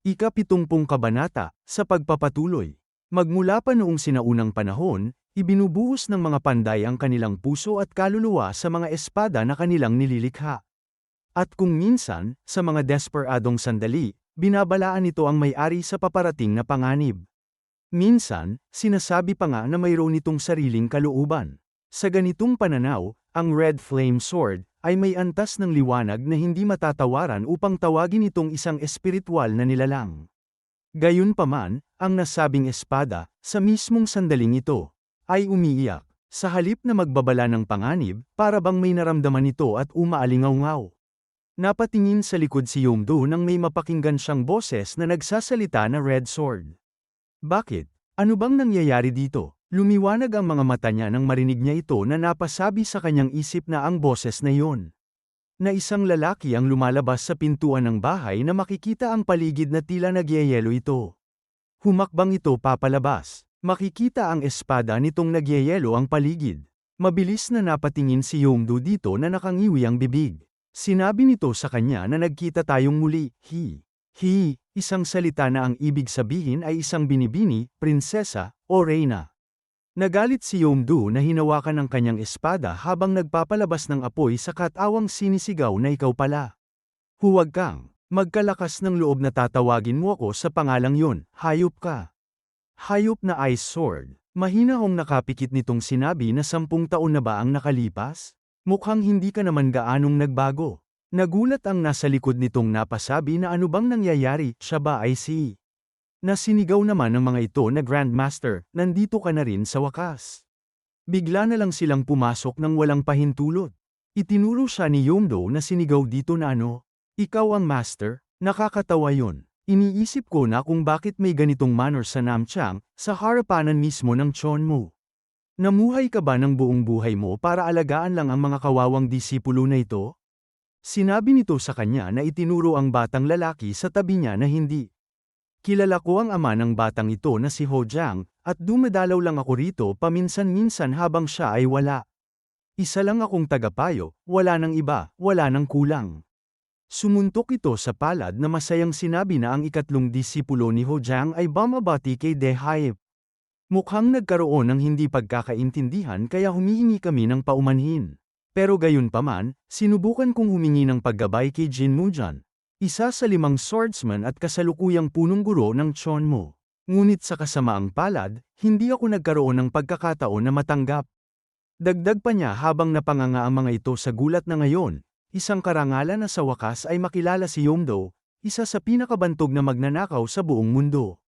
Ika-70 kabanata, sa pagpapatuloy. Magmula pa noong sinaunang panahon, ibinubuhos ng mga panday ang kanilang puso at kaluluwa sa mga espada na kanilang nililikha. At kung minsan, sa mga desperadong sandali, binabalaan nito ang may-ari sa paparating na panganib. Minsan, sinasabi pa nga na mayroon itong sariling kalooban. Sa ganitong pananaw, ang Red Flame Sword ay may antas ng liwanag na hindi matatawaran upang tawagin itong isang espiritual na nilalang. Gayunpaman, ang nasabing espada, sa mismong sandaling ito, ay umiiyak. Sa halip na magbabala ng panganib, para bang may naramdaman ito at umaalingaw-ngaw. Napatingin sa likod si Yomdo nang may mapakinggan siyang boses na nagsasalita na Red Sword. Bakit? Ano bang nangyayari dito? Lumiwanag ang mga mata niya nang marinig niya ito na napasabi sa kanyang isip na ang boses na iyon. Na isang lalaki ang lumalabas sa pintuan ng bahay na makikita ang paligid na tila nagyayelo ito. Humakbang ito papalabas. Makikita ang espada nitong nagyayelo ang paligid. Mabilis na napatingin si Yomdo dito na nakangiwi ang bibig. Sinabi nito sa kanya na nagkita tayong muli, isang salita na ang ibig sabihin ay isang binibini, prinsesa, o reyna. Nagalit si Yomdo na hinawakan ang kanyang espada habang nagpapalabas ng apoy sa katawang sinisigaw na ikaw pala. Huwag kang magkalakas ng loob na tatawagin mo ako sa pangalang yun, hayop ka. Hayop na Ice Sword. Mahina hong nakapikit nitong sinabi na 10 taon na ba ang nakalipas? Mukhang hindi ka naman gaanong nagbago. Nagulat ang nasa likod nitong napasabi na ano bang nangyayari, siya ba ay si Nasinigaw naman ng mga ito na Grandmaster, nandito ka na rin sa wakas. Bigla na lang silang pumasok ng walang pahintulot. Itinuro siya ni Yomdo na sinigaw dito na ano, ikaw ang master, nakakatawa yun. Iniisip ko na kung bakit may ganitong manner sa Namchang, sa harapanan mismo ng tiyon mo. Namuhay ka ba ng buong buhay mo para alagaan lang ang mga kawawang disipulo na ito? Sinabi nito sa kanya na itinuro ang batang lalaki sa tabi niya na hindi. Kilala ko ang ama ng batang ito na si Ho Jiang, at dumadalaw lang ako rito paminsan-minsan habang siya ay wala. Isa lang akong tagapayo, wala nang iba, wala nang kulang. Sumuntok ito sa palad na masayang sinabi na ang ikatlong disipulo ni Ho Jiang ay bumabati kay De Haib. Mukhang nagkaroon ng hindi pagkakaintindihan kaya humihingi kami ng paumanhin. Pero gayunpaman, sinubukan kong humingi ng paggabay kay Jin Mujan. Isa sa 5 swordsman at kasalukuyang punong guro ng tiyon mo. Ngunit sa kasamaang palad, hindi ako nagkaroon ng pagkakataon na matanggap. Dagdag pa niya habang napanganga ang mga ito sa gulat na ngayon, isang karangalan na sa wakas ay makilala si Yomdo, isa sa pinakabantog na magnanakaw sa buong mundo.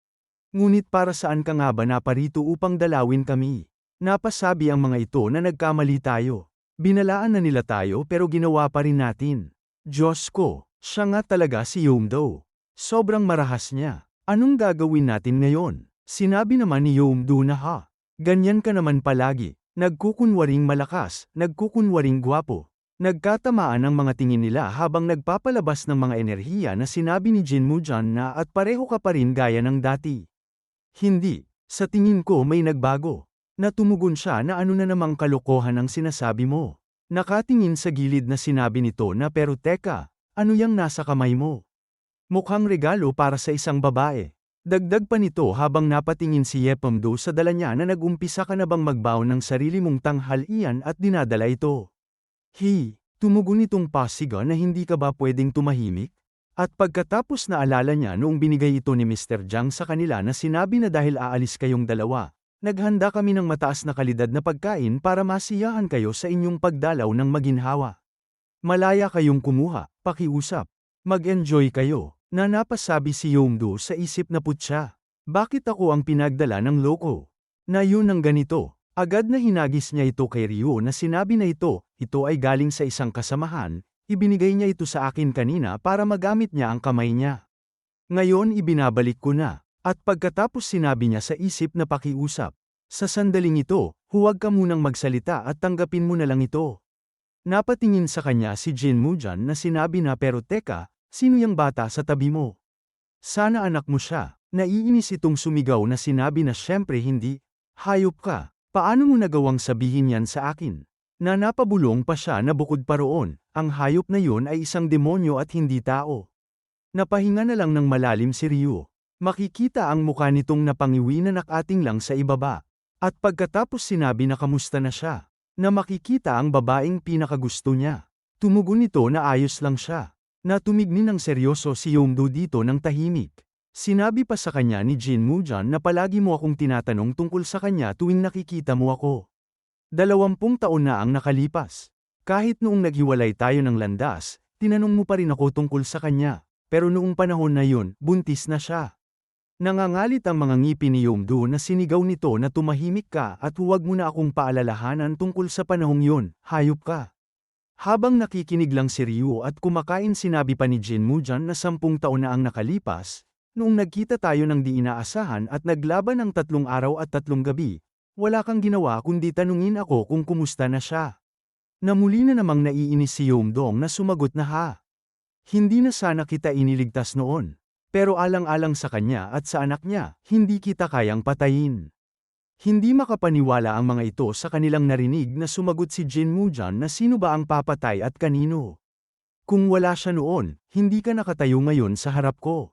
Ngunit para saan ka nga ba naparito upang dalawin kami? Napasabi ang mga ito na nagkamali tayo. Binalaan na nila tayo pero ginawa pa rin natin. Diyos ko! Siya nga talaga si Yomdo. Sobrang marahas niya. Anong gagawin natin ngayon? Sinabi naman ni Yomdo na ganyan ka naman palagi. Nagkukunwaring malakas, nagkukunwaring gwapo. Nagkatamaan ang mga tingin nila habang nagpapalabas ng mga enerhiya na sinabi ni Jin Mujan na at pareho ka pa rin gaya ng dati. Hindi, sa tingin ko may nagbago. Natumugon siya na ano na namang kalokohan ang sinasabi mo. Nakatingin sa gilid na sinabi nito na pero teka. Ano yang nasa kamay mo? Mukhang regalo para sa isang babae. Dagdag pa nito habang napatingin si Yepamdo sa dala niya na nag-umpisa ka na bang magbaon ng sarili mong tanghalian at dinadala ito. Tumugon itong pasiga na hindi ka ba pwedeng tumahimik? At pagkatapos na alala niya noong binigay ito ni Mr. Jiang sa kanila na sinabi na dahil aalis kayong dalawa, naghanda kami ng mataas na kalidad na pagkain para masiyahan kayo sa inyong pagdalaw ng maginhawa. Malaya kayong kumuha, pakiusap. Mag-enjoy kayo, na napasabi si Yomdo sa isip na putya. Bakit ako ang pinagdala ng loko? Na yun ang ganito. Agad na hinagis niya ito kay Ryo na sinabi na ito ay galing sa isang kasamahan, ibinigay niya ito sa akin kanina para magamit niya ang kamay niya. Ngayon ibinabalik ko na, at pagkatapos sinabi niya sa isip na pakiusap. Sa sandaling ito, huwag ka munang magsalita at tanggapin mo na lang ito. Napatingin sa kanya si Jin Mujan na sinabi na pero teka, sino yang bata sa tabi mo? Sana anak mo siya. Naiinis itong sumigaw na sinabi na syempre hindi. Hayop ka, paano mo nagawang sabihin yan sa akin? Na napabulong pa siya na bukod pa roon, ang hayop na yun ay isang demonyo at hindi tao. Napahinga na lang ng malalim si Ryu. Makikita ang mukha nitong napangiwi na nakating lang sa ibaba. At pagkatapos sinabi na kamusta na siya, na makikita ang babaeng pinakagusto niya. Tumugon nito na ayos lang siya. Na tumignin ng seryoso si Yongdo dito ng tahimik. Sinabi pa sa kanya ni Jin Mujan na palagi mo akong tinatanong tungkol sa kanya tuwing nakikita mo ako. 20 taon na ang nakalipas. Kahit noong naghiwalay tayo ng landas, tinanong mo pa rin ako tungkol sa kanya. Pero noong panahon na yun, buntis na siya. Nangangalit ang mga ngipin ni Yongdo na sinigaw nito na tumahimik ka at huwag mo na akong paalalahanan tungkol sa panahong yun, hayop ka. Habang nakikinig lang si Ryu at kumakain sinabi pa ni Jin Mujan na 10 taon na ang nakalipas, noong nagkita tayo ng di inaasahan at naglaban ng 3 araw at 3 gabi, wala kang ginawa kundi tanungin ako kung kumusta na siya. Na muli na namang naiinis si Yongdong na sumagot na ha. Hindi na sana kita iniligtas noon. Pero alang-alang sa kanya at sa anak niya, hindi kita kayang patayin. Hindi makapaniwala ang mga ito sa kanilang narinig na sumagot si Jin Mujan na sino ba ang papatay at kanino. Kung wala siya noon, hindi ka nakatayo ngayon sa harap ko.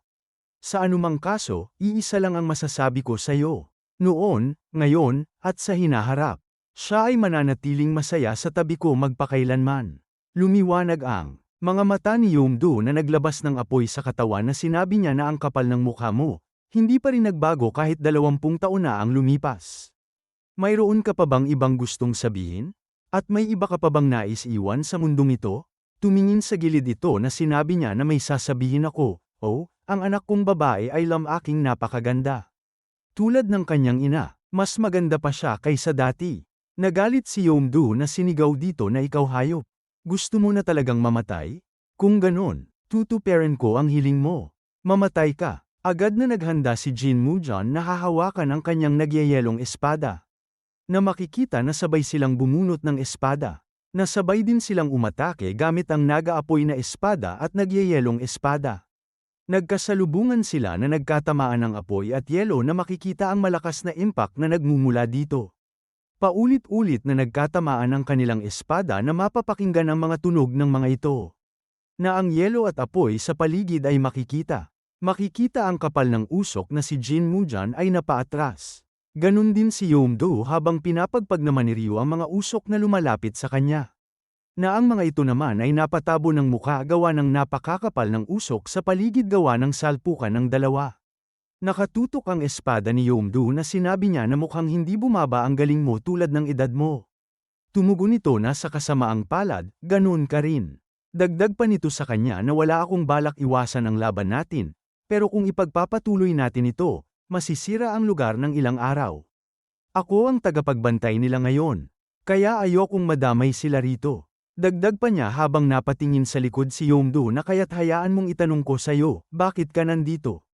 Sa anumang kaso, iisa lang ang masasabi ko sa iyo. Noon, ngayon, at sa hinaharap. Siya ay mananatiling masaya sa tabi ko magpakailanman. Lumiwanag ang mga mata ni Yongdo na naglabas ng apoy sa katawan na sinabi niya na ang kapal ng mukha mo, hindi pa rin nagbago kahit 20 taon na ang lumipas. Mayroon ka pa bang ibang gustong sabihin? At may iba ka pa bang nais iwan sa mundong ito? Tumingin sa gilid ito na sinabi niya na may sasabihin ako, oh, ang anak kong babae ay aking napakaganda. Tulad ng kanyang ina, mas maganda pa siya kaysa dati. Nagalit si Yongdo na sinigaw dito na ikaw hayop. Gusto mo na talagang mamatay? Kung ganon, tutuperin ko ang hiling mo. Mamatay ka. Agad na naghanda si Jin Mujan na hahawakan ang kanyang nagyayelong espada. Na makikita na sabay silang bumunot ng espada. Nasabay din silang umatake gamit ang nag-aapoy na espada at nagyayelong espada. Nagkasalubungan sila na nagkatamaan ng apoy at yelo na makikita ang malakas na impact na nagmumula dito. Paulit-ulit na nagkatamaan ang kanilang espada na mapapakinggan ang mga tunog ng mga ito. Na ang yelo at apoy sa paligid ay makikita. Makikita ang kapal ng usok na si Jin Mujan ay napaatras. Ganun din si Yongdo habang pinapagpag naman ni Ryu ang mga usok na lumalapit sa kanya. Na ang mga ito naman ay napatabo ng mukha gawa ng napakakapal ng usok sa paligid gawa ng salpukan ng dalawa. Nakatutok ang espada ni Yongdo na sinabi niya na mukhang hindi bumaba ang galing mo tulad ng edad mo. Tumugon ito na sa kasamaang palad, ganun ka rin. Dagdag pa nito sa kanya na wala akong balak iwasan ang laban natin, pero kung ipagpapatuloy natin ito, masisira ang lugar ng ilang araw. Ako ang tagapagbantay nila ngayon, kaya ayokong madamay sila rito. Dagdag pa niya habang napatingin sa likod si Yongdo na kaya't hayaan mong itanong ko sa'yo, bakit ka nandito?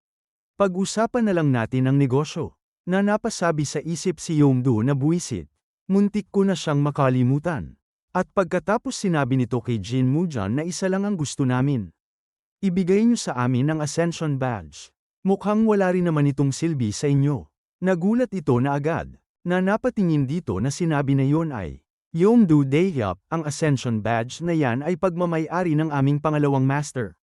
Pag-usapan na lang natin ang negosyo. Na napasabi sa isip si Yongdo na buwisit. Muntik ko na siyang makalimutan. At pagkatapos sinabi nito kay Jin Mujan na isa lang ang gusto namin. Ibigay niyo sa amin ang Ascension Badge. Mukhang wala rin naman itong silbi sa inyo. Nagulat ito na agad. Na napatingin dito na sinabi na yon ay Yongdo Daehyup, ang Ascension Badge na yan ay pagmamay-ari ng aming pangalawang master.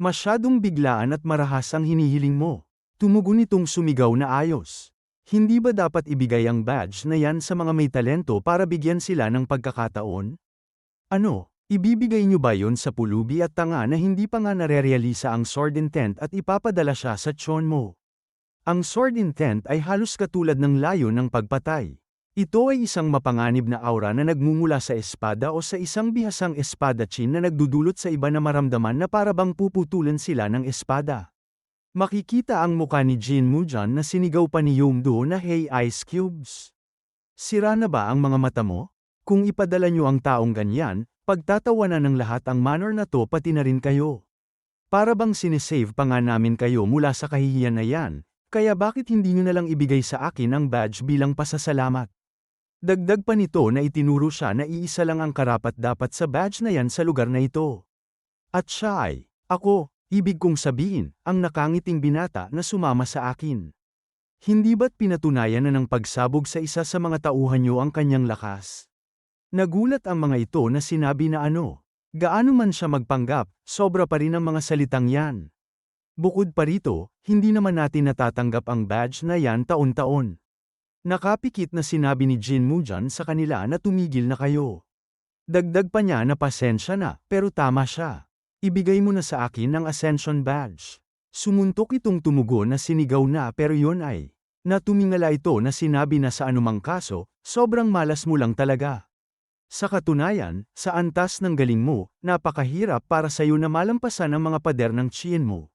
Masyadong biglaan at marahas ang hinihiling mo. Tumugon itong sumigaw na ayos. Hindi ba dapat ibigay ang badge na yan sa mga may talento para bigyan sila ng pagkakataon? Ano, ibibigay niyo ba yon sa pulubi at tanga na hindi pa nga narerealisa ang sword intent at ipapadala siya sa tiyon mo? Ang sword intent ay halos katulad ng layo ng pagpatay. Ito ay isang mapanganib na aura na nagmumula sa espada o sa isang bihasang espadachin na nagdudulot sa iba na maramdaman na para bang puputulan sila ng espada. Makikita ang muka ni Jin Mujan na sinigaw pa ni Yongdo na hey ice cubes. Sira na ba ang mga mata mo? Kung ipadala niyo ang taong ganyan, pagtatawanan ng lahat ang manor na to pati na rin kayo. Para bang sinisave pa nga namin kayo mula sa kahihiyan na yan, kaya bakit hindi niyo na lang ibigay sa akin ang badge bilang pasasalamat? Dagdag pa nito na itinuro siya na iisa lang ang karapat-dapat sa badge na yan sa lugar na ito. At siya ay, ako, ibig kong sabihin, ang nakangiting binata na sumama sa akin. Hindi ba't pinatunayan na ng pagsabog sa isa sa mga tauhan niyo ang kanyang lakas? Nagulat ang mga ito na sinabi na ano, gaano man siya magpanggap, sobra pa rin ang mga salitang yan. Bukod pa rito, hindi naman natin natatanggap ang badge na yan taon-taon. Nakapikit na sinabi ni Jin Mujan sa kanila na tumigil na kayo. Dagdag pa niya na pasensya na, pero tama siya. Ibigay mo na sa akin ang Ascension Badge. Sumuntok itong tumugon na sinigaw na pero yun ay. Natumingala ito na sinabi na sa anumang kaso, sobrang malas mo lang talaga. Sa katunayan, sa antas ng galing mo, napakahirap para sa'yo na malampasan ang mga pader ng tiyan mo.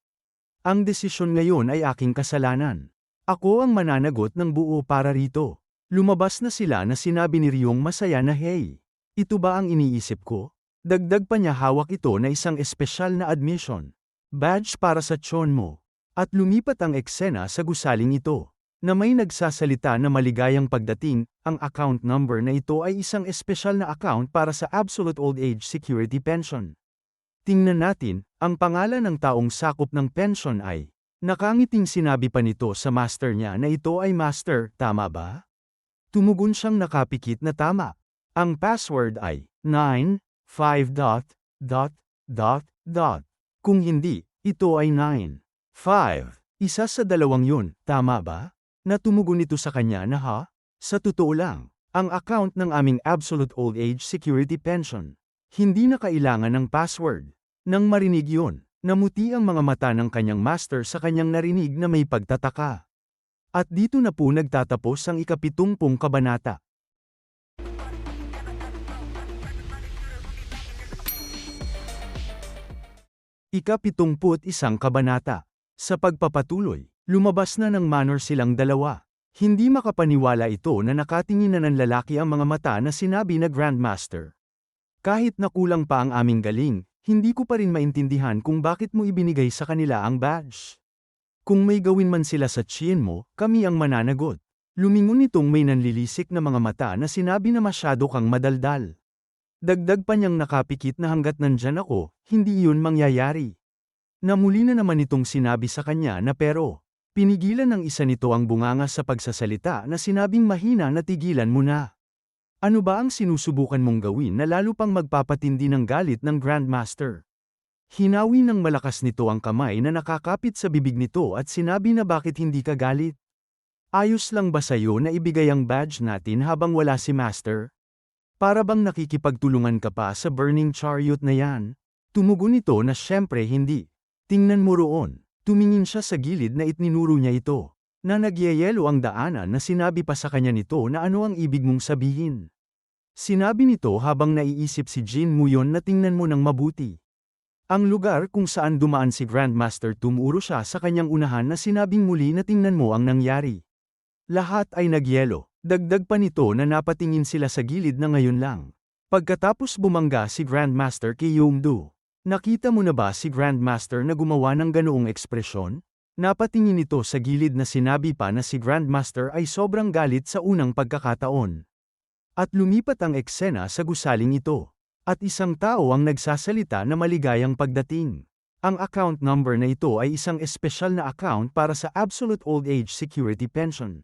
Ang desisyon ngayon ay aking kasalanan. Ako ang mananagot ng buo para rito. Lumabas na sila na sinabi ni Ryong masaya na hey. Ito ba ang iniisip ko? Dagdag pa niya hawak ito na isang espesyal na admission. Badge para sa tiyon mo. At lumipat ang eksena sa gusaling ito. Na may nagsasalita na maligayang pagdating, ang account number na ito ay isang espesyal na account para sa Absolute Old Age Security Pension. Tingnan natin, ang pangalan ng taong sakop ng pension ay, nakangiting sinabi pa nito sa master niya na ito ay master, tama ba? Tumugon siyang nakapikit na tama. Ang password ay, 9, 5 dot, dot, dot, dot. Kung hindi, ito ay 9, 5. Isa sa dalawang yun, tama ba? Natumugon ito sa kanya na ha? Sa totoo lang, ang account ng aming Absolute Old Age Security Pension. Hindi na kailangan ng password. Nang marinig yun, namuti ang mga mata ng kanyang master sa kanyang narinig na may pagtataka. At dito na po nagtatapos ang ika-70 kabanata. Ika-71 kabanata. Sa pagpapatuloy, lumabas na ng manor silang dalawa. Hindi makapaniwala ito na nakatingin na ng lalaki ang mga mata na sinabi na Grandmaster. Kahit nakulang pa ang aming galing, hindi ko pa rin maintindihan kung bakit mo ibinigay sa kanila ang badge. Kung may gawin man sila sa tiyan mo, kami ang mananagot. Lumingon itong may nanlilisik na mga mata na sinabi na masyado kang madaldal. Dagdag pa niyang nakapikit na hanggat nandyan ako, hindi iyon mangyayari. Namuli na naman itong sinabi sa kanya na pero, pinigilan ng isa nito ang bunganga sa pagsasalita na sinabing mahina na tigilan mo na. Ano ba ang sinusubukan mong gawin na lalo pang magpapatindi ng galit ng Grandmaster? Hinawi ng malakas nito ang kamay na nakakapit sa bibig nito at sinabi na bakit hindi ka galit? Ayos lang ba sa'yo na ibigay ang badge natin habang wala si Master? Para bang nakikipagtulungan ka pa sa burning chariot na yan? Tumugon ito na syempre hindi. Tingnan mo roon. Tumingin siya sa gilid na itninuro niya ito. Na nagyayelo ang daanan na sinabi pa sa kanya nito na ano ang ibig mong sabihin. Sinabi nito habang naiisip si Jin Muyon na tingnan mo ng mabuti. Ang lugar kung saan dumaan si Grandmaster tumuro siya sa kanyang unahan na sinabing muli na tingnan mo ang nangyari. Lahat ay nagyelo, dagdag pa nito na napatingin sila sa gilid na ngayon lang. Pagkatapos bumangga si Grandmaster kay Yongdu. Nakita mo na ba si Grandmaster na gumawa ng ganoong ekspresyon? Napatingin ito sa gilid na sinabi pa na si Grandmaster ay sobrang galit sa unang pagkakataon. At lumipat ang eksena sa gusaling ito. At isang tao ang nagsasalita na maligayang pagdating. Ang account number na ito ay isang espesyal na account para sa Absolute Old Age Security Pension.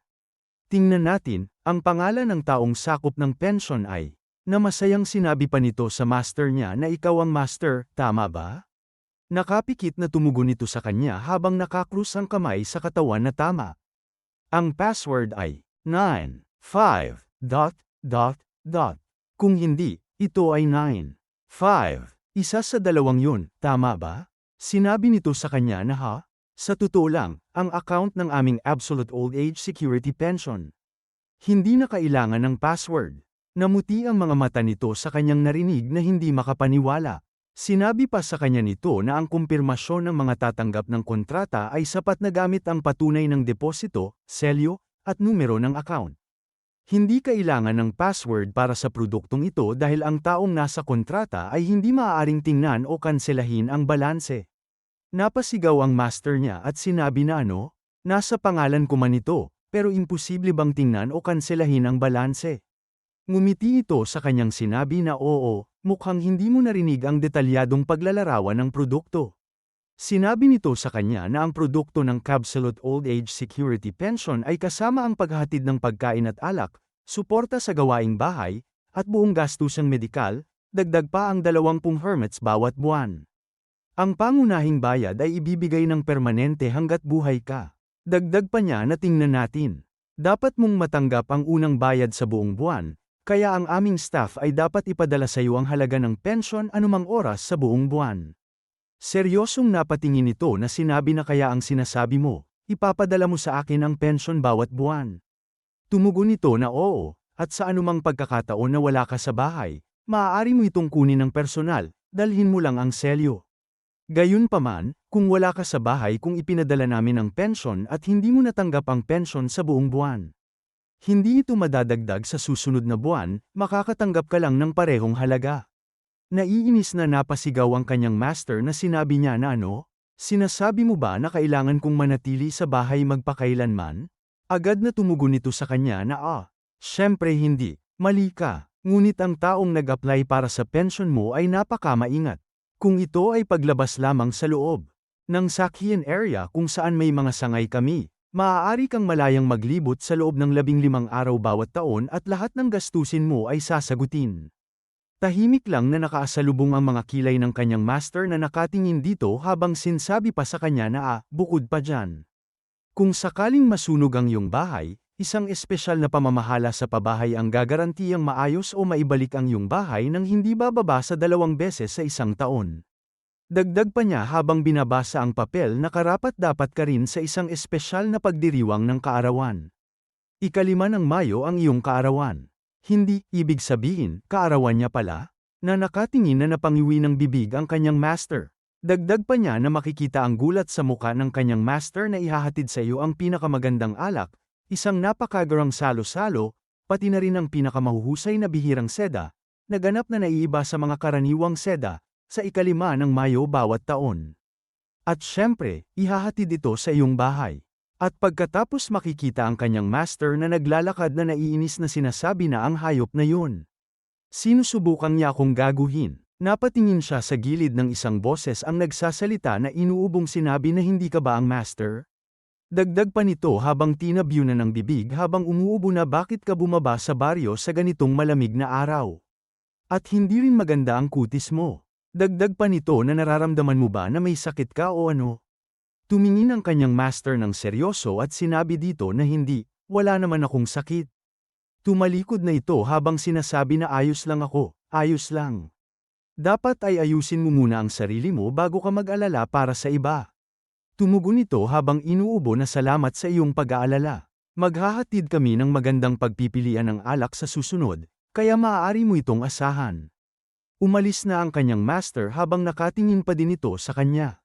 Tingnan natin, ang pangalan ng taong sakop ng pension ay, na masayang sinabi pa nito sa master niya na ikaw ang master, tama ba? Nakapikit na tumugon ito sa kanya habang nakakrus ang kamay sa katawan na tama. Ang password ay 9, 5, dot, dot, dot. Kung hindi, ito ay 9, 5. Isa sa dalawang yun, tama ba? Sinabi nito sa kanya na ha? Sa totoo lang, ang account ng aming Absolute Old Age Security Pension. Hindi na kailangan ng password. Namuti ang mga mata nito sa kanyang narinig na hindi makapaniwala. Sinabi pa sa kanya nito na ang kumpirmasyon ng mga tatanggap ng kontrata ay sapat na gamit ang patunay ng deposito, selyo, at numero ng account. Hindi kailangan ng password para sa produktong ito dahil ang taong nasa kontrata ay hindi maaaring tingnan o kanselahin ang balanse. Napasigaw ang master niya at sinabi na ano, nasa pangalan ko man ito, pero imposible bang tingnan o kanselahin ang balanse? Ngumiti ito sa kanyang sinabi na oo, mukhang hindi mo narinig ang detalyadong paglalarawan ng produkto. Sinabi nito sa kanya na ang produkto ng Absolute Old Age Security Pension ay kasama ang paghatid ng pagkain at alak, suporta sa gawaing bahay, at buong gastusang medikal, dagdag pa ang 20 hermits bawat buwan. Ang pangunahing bayad ay ibibigay ng permanente hanggat buhay ka. Dagdag pa niya na tingnan natin. Dapat mong matanggap ang unang bayad sa buong buwan, kaya ang aming staff ay dapat ipadala sa iyo ang halaga ng pensyon anumang oras sa buong buwan. Seryosong napatingin ito na sinabi na kaya ang sinasabi mo, ipapadala mo sa akin ang pensyon bawat buwan. Tumugon ito na oo, at sa anumang pagkakataon na wala ka sa bahay, maaari mo itong kunin ng personal, dalhin mo lang ang selyo. Gayunpaman, kung wala ka sa bahay kung ipinadala namin ang pensyon at hindi mo natanggap ang pensyon sa buong buwan. Hindi ito madadagdag sa susunod na buwan, makakatanggap ka lang ng parehong halaga. Naiinis na napasigaw ang kanyang master na sinabi niya na ano? Sinasabi mo ba na kailangan kong manatili sa bahay magpakailanman? Agad na tumugon ito sa kanya na syempre hindi, mali ka, ngunit ang taong nag-apply para sa pensyon mo ay napakamaingat. Kung ito ay paglabas lamang sa loob ng sakyan area kung saan may mga sangay kami, maaari kang malayang maglibot sa loob ng 15 araw bawat taon at lahat ng gastusin mo ay sasagutin. Tahimik lang na nakaasalubong ang mga kilay ng kanyang master na nakatingin dito habang sinsabi pa sa kanya na bukod pa dyan. Kung sakaling masunog ang iyong bahay, isang espesyal na pamamahala sa pabahay ang gagarantiyang maayos o maibalik ang iyong bahay nang hindi bababa sa 2 beses sa isang taon. Dagdag pa niya habang binabasa ang papel na karapat-dapat ka rin sa isang espesyal na pagdiriwang ng kaarawan. 5 ng Mayo ang iyong kaarawan. Hindi, ibig sabihin, kaarawan niya pala? Na nakatingin na napangiwi ng bibig ang kanyang master. Dagdag pa niya na makikita ang gulat sa muka ng kanyang master na ihahatid sa iyo ang pinakamagandang alak, isang napakagarang salo-salo, pati na rin ang pinakamahuhusay na bihirang seda, na ganap na naiiba sa mga karaniwang seda, sa 5 ng Mayo bawat taon. At syempre, ihahatid ito sa iyong bahay. At pagkatapos makikita ang kanyang master na naglalakad na naiinis na sinasabi na ang hayop na yun. Sinusubukan niya akong gaguhin. Napatingin siya sa gilid ng isang boses ang nagsasalita na inuubong sinabi na hindi ka ba ang master? Dagdag pa nito habang tinabyo na ng bibig habang umuubo na bakit ka bumaba sa baryo sa ganitong malamig na araw. At hindi rin maganda ang kutis mo. Dagdag pa nito na nararamdaman mo ba na may sakit ka o ano? Tumingin ang kanyang master ng seryoso at sinabi dito na hindi, wala naman akong sakit. Tumalikod na ito habang sinasabi na ayos lang ako, ayos lang. Dapat ay ayusin mo muna ang sarili mo bago ka mag-alala para sa iba. Tumugon ito habang inuubo na salamat sa iyong pag-aalala. Maghahatid kami ng magandang pagpipilian ng alak sa susunod, kaya maaari mo itong asahan. Umalis na ang kanyang master habang nakatingin pa din ito sa kanya.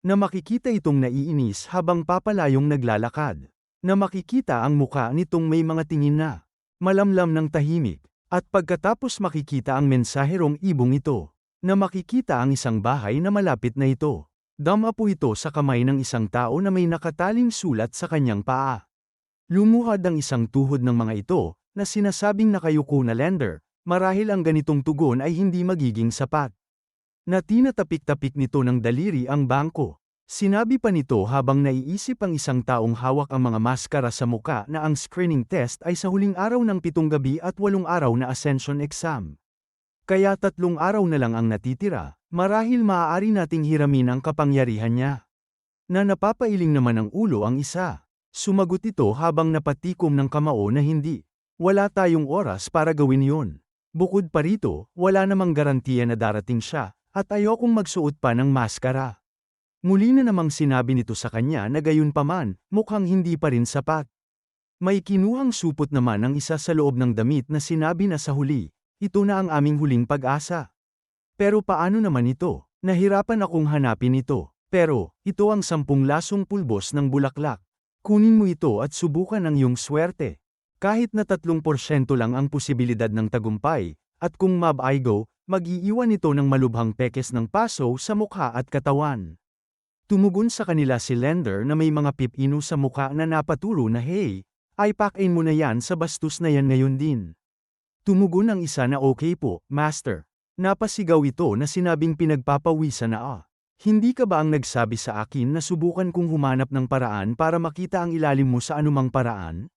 Na makikita itong naiinis habang papalayong naglalakad. Na makikita ang muka nitong may mga tingin na malamlam ng tahimik. At pagkatapos makikita ang mensaherong ibong ito. Na makikita ang isang bahay na malapit na ito. Dama po ito sa kamay ng isang tao na may nakataling sulat sa kanyang paa. Lumuhad ang isang tuhod ng mga ito, na sinasabing nakayuko na lender, marahil ang ganitong tugon ay hindi magiging sapat. Na tinatapik-tapik nito ng daliri ang bangko. Sinabi pa nito habang naiisip ang isang taong hawak ang mga maskara sa muka na ang screening test ay sa huling araw ng 7 gabi at 8 araw na ascension exam. Kaya 3 araw na lang ang natitira, marahil maaari nating hiramin ang kapangyarihan niya. Na napapailing naman ang ulo ang isa. Sumagot ito habang napatikom ng kamao na hindi. Wala tayong oras para gawin yon. Bukod pa rito, wala namang garantiya na darating siya, at ayokong magsuot pa ng maskara. Muli na namang sinabi nito sa kanya na gayunpaman, mukhang hindi pa rin sapat. May kinuhang supot naman ang isa sa loob ng damit na sinabi na sa huli, ito na ang aming huling pag-asa. Pero paano naman ito? Nahirapan akong hanapin ito. Pero, ito ang 10 lasong pulbos ng bulaklak. Kunin mo ito at subukan ang iyong swerte. Kahit na 3% lang ang posibilidad ng tagumpay, at kung mab-I-go, mag-iiwan ito ng malubhang pekes ng paso sa mukha at katawan. Tumugon sa kanila si lender na may mga pipino sa mukha na napaturo na hey, ay pakain mo na yan sa bastos na yan ngayon din. Tumugon ang isa na okay po, master. Napasigaw ito na sinabing pinagpapawisan na Hindi ka ba ang nagsabi sa akin na subukan kong humanap ng paraan para makita ang ilalim mo sa anumang paraan?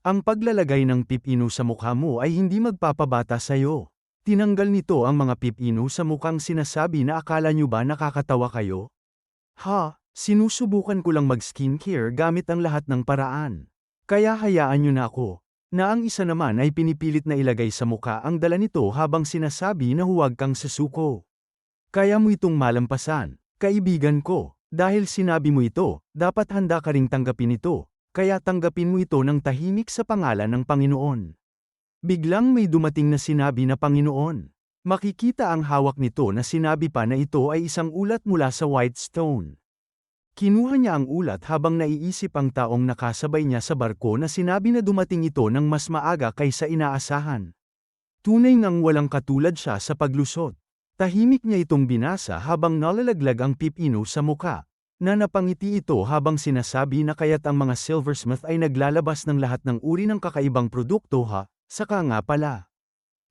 Ang paglalagay ng pipino sa mukha mo ay hindi magpapabata sa'yo. Tinanggal nito ang mga pipino sa mukhang sinasabi na akala nyo ba nakakatawa kayo? Ha, sinusubukan ko lang mag-skincare gamit ang lahat ng paraan. Kaya hayaan nyo na ako. Na ang isa naman ay pinipilit na ilagay sa muka ang dala nito habang sinasabi na huwag kang susuko. Kaya mo itong malampasan, kaibigan ko. Dahil sinabi mo ito, dapat handa ka ring tanggapin ito. Kaya tanggapin mo ito ng tahimik sa pangalan ng Panginoon. Biglang may dumating na sinabi na Panginoon. Makikita ang hawak nito na sinabi pa na ito ay isang ulat mula sa white stone. Kinuha niya ang ulat habang naiisip ang taong nakasabay niya sa barko na sinabi na dumating ito ng mas maaga kaysa inaasahan. Tunay ngang walang katulad siya sa paglusot. Tahimik niya itong binasa habang nalalaglag ang pipino sa muka. Na napangiti ito habang sinasabi na kaya't ang mga silversmith ay naglalabas ng lahat ng uri ng kakaibang produkto ha. Saka nga pala.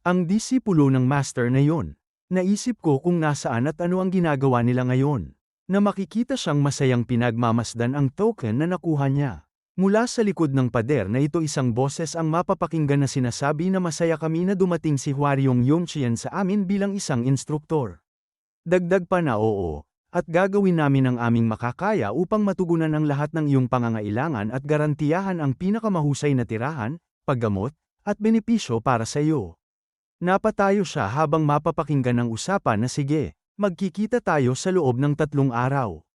Ang disipulo ng master na yon. Naisip ko kung nasaan at ano ang ginagawa nila ngayon. Na makikita siyang masayang pinagmamasdan ang token na nakuha niya. Mula sa likod ng pader na ito isang boses ang mapapakinggan na sinasabi na masaya kami na dumating si Hwaryong Yongchian sa amin bilang isang instruktor. Dagdag pa na oo. At gagawin namin ang aming makakaya upang matugunan ang lahat ng iyong pangangailangan at garantiyahan ang pinakamahusay na tirahan, paggamot, at benepisyo para sa iyo. Napatayo siya habang mapapakinggan ang usapan na sige, magkikita tayo sa loob ng 3 araw.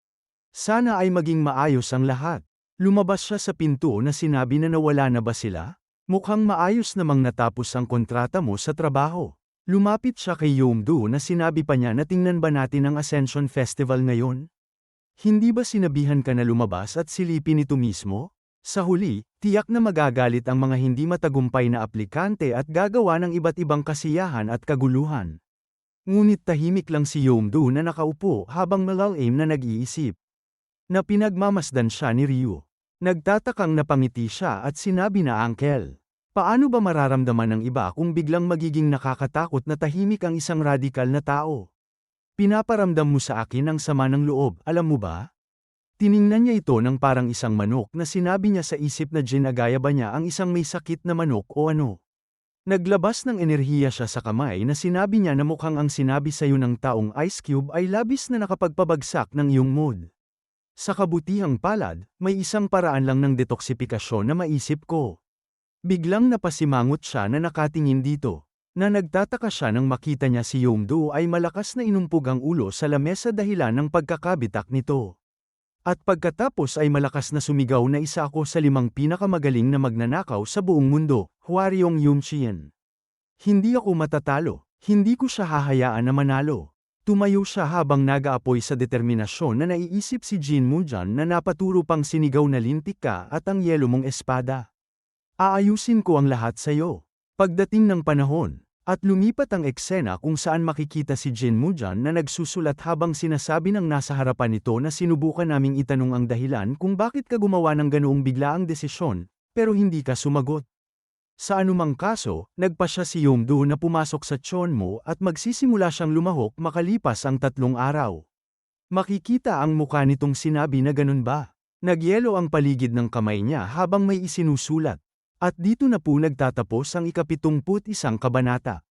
Sana ay maging maayos ang lahat. Lumabas siya sa pinto na sinabi na nawala na ba sila? Mukhang maayos namang natapos ang kontrata mo sa trabaho. Lumapit siya kay Yomdu na sinabi pa niya na tingnan ba natin ang Ascension Festival ngayon? Hindi ba sinabihan ka na lumabas at silipin ito mismo? Sa huli, tiyak na magagalit ang mga hindi matagumpay na aplikante at gagawa ng iba't ibang kasiyahan at kaguluhan. Ngunit tahimik lang si Yomdu na nakaupo habang malalim na nag-iisip. Na pinagmamasdan siya ni Ryu. Nagtatakang napangiti siya at sinabi na Uncle. Paano ba mararamdaman ng iba kung biglang magiging nakakatakot na tahimik ang isang radikal na tao? Pinaparamdam mo sa akin ang sama ng loob, alam mo ba? Tiningnan niya ito ng parang isang manok na sinabi niya sa isip na ginagaya ba niya ang isang may sakit na manok o ano. Naglabas ng enerhiya siya sa kamay na sinabi niya na mukhang ang sinabi sa iyo ng taong Ice Cube ay labis na nakapagpabagsak ng iyong mood. Sa kabutihang palad, may isang paraan lang ng detoksifikasyon na maisip ko. Biglang napasimangot siya na nakatingin dito. Na nagtataka siya nang makita niya si Yomdu ay malakas na inumpog ang ulo sa lamesa dahilan ng pagkakabitak nito. At pagkatapos ay malakas na sumigaw na isa ako sa 5 pinakamagaling na magnanakaw sa buong mundo, Hwaryong Yongchian. Hindi ako matatalo, hindi ko siya hahayaan na manalo. Tumayo siya habang nag-aapoy sa determinasyon na naiisip si Jin Mujan na napaturo pang sinigaw na lintik ka at ang yelo mong espada. Aayusin ko ang lahat sa iyo. Pagdating ng panahon, at lumipat ang eksena kung saan makikita si Jin Mujan na nagsusulat habang sinasabi ng nasa harapan nito na sinubukan naming itanong ang dahilan kung bakit ka gumawa ng ganoong biglaang desisyon, pero hindi ka sumagot. Sa anumang kaso, nagpa siya si Yomdu na pumasok sa tiyon mo at magsisimula siyang lumahok makalipas ang 3 araw. Makikita ang mukha nitong sinabi na ganun ba? Nagyelo ang paligid ng kamay niya habang may isinusulat. At dito na po nagtatapos ang ika-71 kabanata.